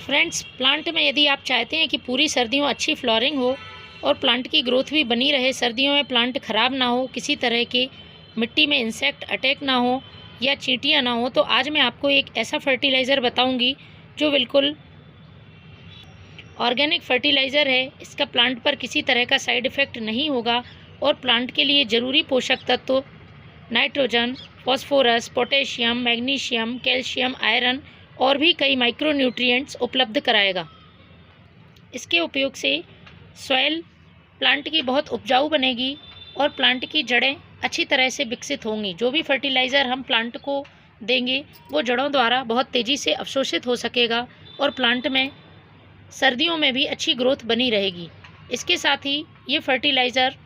Friends, plant में यदि आप चाहते हैं कि पूरी सर्दियों अच्छी फ्लोरिंग हो और प्लांट की ग्रोथ भी बनी रहे, सर्दियों में प्लांट ख़राब ना हो, किसी तरह की मिट्टी में इंसेक्ट अटैक ना हो या चींटियाँ ना हो, तो आज मैं आपको एक ऐसा फर्टिलाइज़र बताऊंगी जो बिल्कुल ऑर्गेनिक फर्टिलाइज़र है। इसका प्लांट पर किसी तरह का साइड इफ़ेक्ट नहीं होगा और प्लांट के लिए ज़रूरी पोषक तत्व nitrogen, phosphorus, potassium, magnesium, calcium, iron और भी कई माइक्रो न्यूट्रिएंट्स उपलब्ध कराएगा। इसके उपयोग से सॉइल प्लांट की बहुत उपजाऊ बनेगी और प्लांट की जड़ें अच्छी तरह से विकसित होंगी। जो भी फर्टिलाइज़र हम प्लांट को देंगे वो जड़ों द्वारा बहुत तेज़ी से अवशोषित हो सकेगा और प्लांट में सर्दियों में भी अच्छी ग्रोथ बनी रहेगी। इसके साथ ही ये फर्टिलाइज़र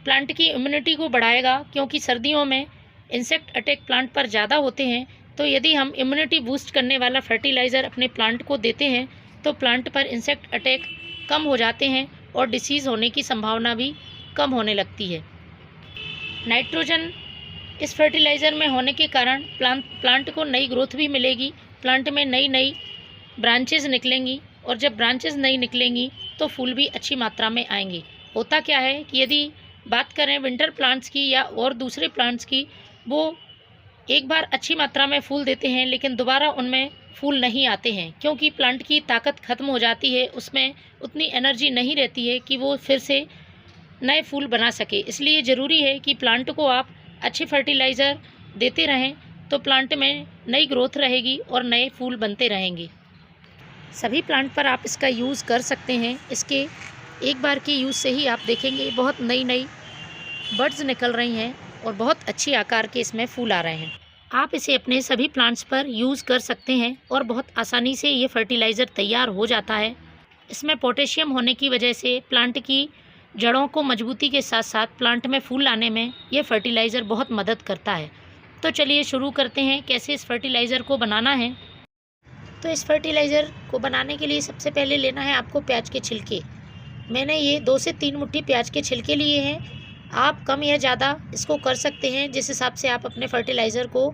प्लांट की इम्यूनिटी को बढ़ाएगा, क्योंकि सर्दियों में इंसेक्ट अटैक प्लांट पर ज़्यादा होते हैं। तो यदि हम इम्यूनिटी बूस्ट करने वाला फर्टिलाइज़र अपने प्लांट को देते हैं तो प्लांट पर इंसेक्ट अटैक कम हो जाते हैं और डिसीज़ होने की संभावना भी कम होने लगती है। नाइट्रोजन इस फर्टिलाइज़र में होने के कारण प्लांट को नई ग्रोथ भी मिलेगी, प्लांट में नई नई ब्रांचेज निकलेंगी और जब ब्रांचेज नई निकलेंगी तो फूल भी अच्छी मात्रा में आएंगे। होता क्या है कि यदि बात करें विंटर प्लांट्स की या और दूसरे प्लांट्स की, वो एक बार अच्छी मात्रा में फूल देते हैं लेकिन दोबारा उनमें फूल नहीं आते हैं, क्योंकि प्लांट की ताकत ख़त्म हो जाती है, उसमें उतनी एनर्जी नहीं रहती है कि वो फिर से नए फूल बना सके। इसलिए ज़रूरी है कि प्लांट को आप अच्छे फर्टिलाइज़र देते रहें तो प्लांट में नई ग्रोथ रहेगी और नए फूल बनते रहेंगे। सभी प्लांट पर आप इसका यूज़ कर सकते हैं। इसके एक बार के यूज़ से ही आप देखेंगे बहुत नई नई बड्स निकल रही हैं और बहुत अच्छी आकार के इसमें फूल आ रहे हैं। आप इसे अपने सभी प्लांट्स पर यूज़ कर सकते हैं और बहुत आसानी से ये फर्टिलाइज़र तैयार हो जाता है। इसमें पोटेशियम होने की वजह से प्लांट की जड़ों को मजबूती के साथ साथ प्लांट में फूल लाने में ये फर्टिलाइज़र बहुत मदद करता है। तो चलिए शुरू करते हैं कैसे इस फर्टिलाइज़र को बनाना है। तो इस फर्टिलाइज़र को बनाने के लिए सबसे पहले लेना है आपको प्याज के छिलके। मैंने ये 2 से 3 मुट्ठी प्याज के छिलके लिए हैं। आप कम या ज़्यादा इसको कर सकते हैं जिस हिसाब से आप अपने फर्टिलाइज़र को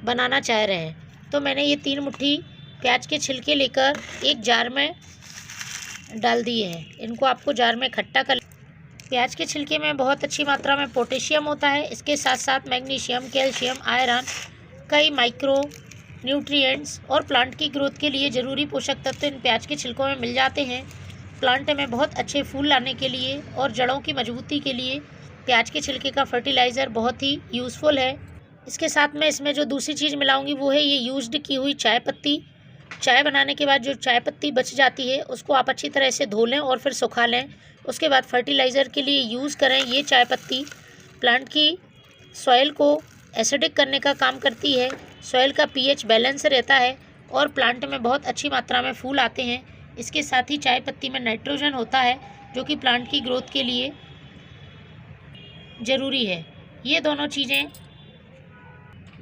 बनाना चाह रहे हैं। तो मैंने ये 3 मुट्ठी प्याज के छिलके लेकर एक जार में डाल दिए हैं। इनको आपको जार में इकट्ठा कर। प्याज के छिलके में बहुत अच्छी मात्रा में पोटेशियम होता है। इसके साथ साथ मैग्नीशियम, कैल्शियम, आयरन, कई माइक्रो न्यूट्रिएंट्स और प्लांट की ग्रोथ के लिए ज़रूरी पोषक तत्व इन प्याज के छिलकों में मिल जाते हैं। प्लांट में बहुत अच्छे फूल लाने के लिए और जड़ों की मजबूती के लिए प्याज के छिलके का फर्टिलाइज़र बहुत ही यूज़फुल है। इसके साथ में इसमें जो दूसरी चीज़ मिलाऊंगी वो है ये यूज्ड की हुई चाय पत्ती। चाय बनाने के बाद जो चाय पत्ती बच जाती है उसको आप अच्छी तरह से धो लें और फिर सुखा लें। उसके बाद फर्टिलाइज़र के लिए यूज़ करें। ये चाय पत्ती प्लांट की सॉइल को एसिडिक करने का काम करती है, सॉइल का पीएच बैलेंस रहता है और प्लांट में बहुत अच्छी मात्रा में फूल आते हैं। इसके साथ ही चाय पत्ती में नाइट्रोजन होता है जो कि प्लांट की ग्रोथ के लिए ज़रूरी है। ये दोनों चीज़ें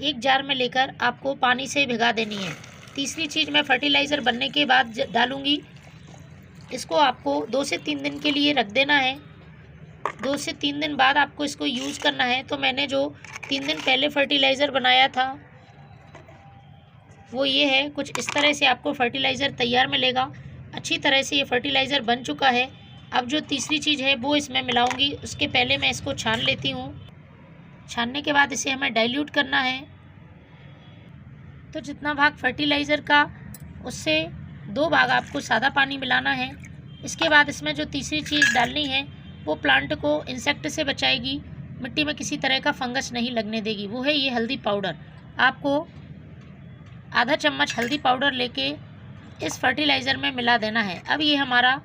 एक जार में लेकर आपको पानी से भिगा देनी है। तीसरी चीज़ मैं फर्टिलाइज़र बनने के बाद डालूँगी। इसको आपको 2 से 3 दिन के लिए रख देना है। 2 से 3 दिन बाद आपको इसको यूज़ करना है। तो मैंने जो 3 दिन पहले फर्टिलाइज़र बनाया था वो ये है। कुछ इस तरह से आपको फर्टिलाइज़र तैयार मिलेगा। अच्छी तरह से ये फर्टिलाइज़र बन चुका है। अब जो तीसरी चीज़ है वो इसमें मिलाऊंगी। उसके पहले मैं इसको छान लेती हूँ। छानने के बाद इसे हमें डाइल्यूट करना है। तो जितना भाग फर्टिलाइज़र का उससे 2 भाग आपको सादा पानी मिलाना है। इसके बाद इसमें जो तीसरी चीज़ डालनी है वो प्लांट को इंसेक्ट से बचाएगी, मिट्टी में किसी तरह का फंगस नहीं लगने देगी। वो है ये हल्दी पाउडर। आपको आधा चम्मच हल्दी पाउडर लेके इस फर्टिलाइज़र में मिला देना है। अब ये हमारा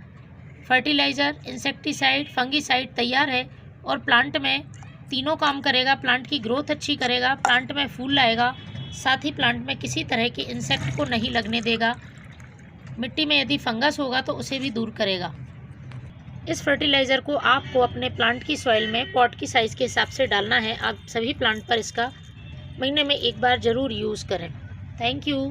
फर्टिलाइज़र इंसेक्टिसाइड, फंगीसाइड तैयार है और प्लांट में तीनों काम करेगा। प्लांट की ग्रोथ अच्छी करेगा, प्लांट में फूल लाएगा, साथ ही प्लांट में किसी तरह के इंसेक्ट को नहीं लगने देगा। मिट्टी में यदि फंगस होगा तो उसे भी दूर करेगा। इस फर्टिलाइज़र को आपको अपने प्लांट की सॉइल में पॉट की साइज़ के हिसाब से डालना है। आप सभी प्लांट पर इसका महीने में एक बार ज़रूर यूज़ करें। Thank you.